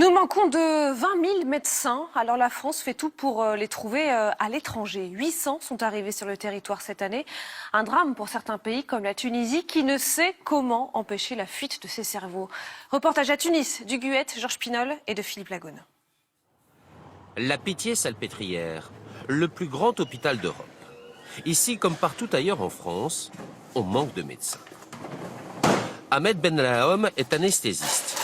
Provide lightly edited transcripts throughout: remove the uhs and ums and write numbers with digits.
Nous manquons de 20 000 médecins. Alors la France fait tout pour les trouver à l'étranger. 800 sont arrivés sur le territoire cette année. Un drame pour certains pays comme la Tunisie qui ne sait comment empêcher la fuite de ses cerveaux. Reportage à Tunis du Guët, Georges Pinol et de Philippe Lagone. La Pitié-Salpêtrière, le plus grand hôpital d'Europe. Ici, comme partout ailleurs en France, on manque de médecins. Ahmed Benlaom est anesthésiste.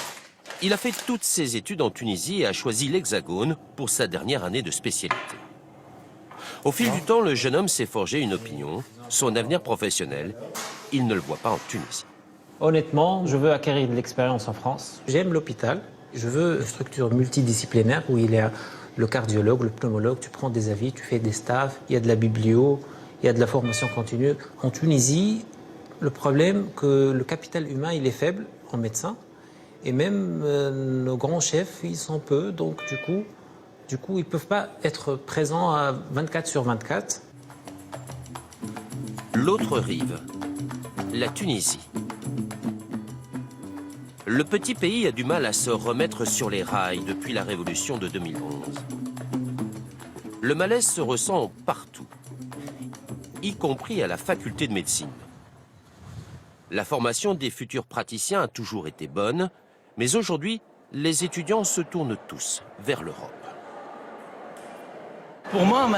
Il a fait toutes ses études en Tunisie et a choisi l'Hexagone pour sa dernière année de spécialité. Au fil du temps, le jeune homme s'est forgé une opinion. Son avenir professionnel, il ne le voit pas en Tunisie. Honnêtement, je veux acquérir de l'expérience en France. J'aime l'hôpital. Je veux une structure multidisciplinaire où il y a le cardiologue, le pneumologue, tu prends des avis, tu fais des staffs, il y a de la biblio, il y a de la formation continue. En Tunisie, le problème c'est que le capital humain il est faible en médecins et même nos grands chefs ils sont peu, donc du coup ils ne peuvent pas être présents à 24 sur 24. L'autre rive, la Tunisie. Le petit pays a du mal à se remettre sur les rails depuis la révolution de 2011. Le malaise se ressent partout, y compris à la faculté de médecine. La formation des futurs praticiens a toujours été bonne, mais aujourd'hui, les étudiants se tournent tous vers l'Europe. Pour moi,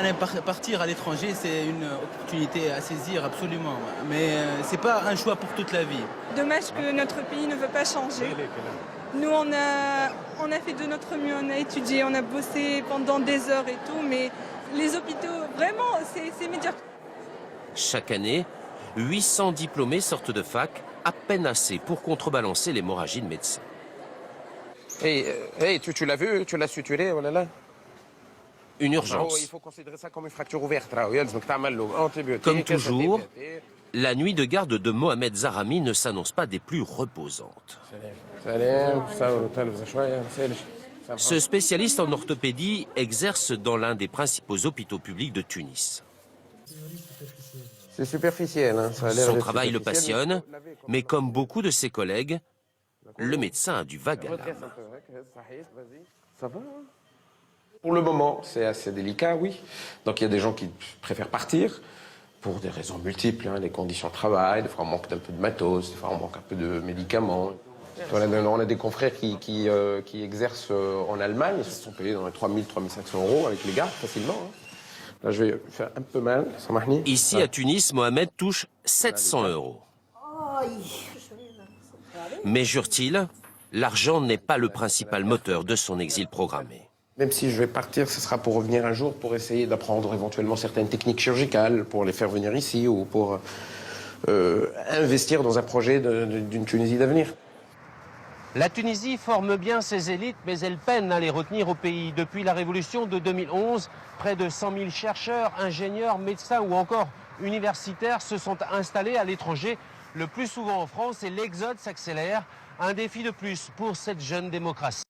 partir à l'étranger, c'est une opportunité à saisir absolument. Mais ce n'est pas un choix pour toute la vie. Dommage que notre pays ne veut pas changer. Nous, on a fait de notre mieux, on a étudié, on a bossé pendant des heures et tout, mais les hôpitaux, vraiment, c'est médiocre. Chaque année, 800 diplômés sortent de fac, à peine assez pour contrebalancer l'hémorragie de médecins. Hey, tu l'as vu, tu l'as suturé, oh là là. Une urgence. Il faut considérer ça comme une fracture ouverte. Comme toujours, la nuit de garde de Mohamed Zarami ne s'annonce pas des plus reposantes. Ce spécialiste en orthopédie exerce dans l'un des principaux hôpitaux publics de Tunis. C'est superficiel. Hein. Son travail le passionne, mais comme beaucoup de ses collègues, le médecin a du vague à l'âme. Ça va. Pour le moment, c'est assez délicat, oui. Donc il y a des gens qui préfèrent partir pour des raisons multiples, hein, les conditions de travail, des fois on manque un peu de matos, des fois on manque un peu de médicaments. On a des confrères qui exercent en Allemagne, ils se sont payés dans les 3 000, 3 500 € avec les gardes facilement. Hein. Là, je vais faire un peu mal, ça m'a mis. Ici, à Tunis, Mohamed touche 700 €. Mais jure-t-il, l'argent n'est pas le principal moteur de son exil programmé. Même si je vais partir, ce sera pour revenir un jour, pour essayer d'apprendre éventuellement certaines techniques chirurgicales, pour les faire venir ici ou pour investir dans un projet d'une Tunisie d'avenir. La Tunisie forme bien ses élites, mais elle peine à les retenir au pays. Depuis la révolution de 2011, près de 100 000 chercheurs, ingénieurs, médecins ou encore universitaires se sont installés à l'étranger, le plus souvent en France, et l'exode s'accélère. Un défi de plus pour cette jeune démocratie.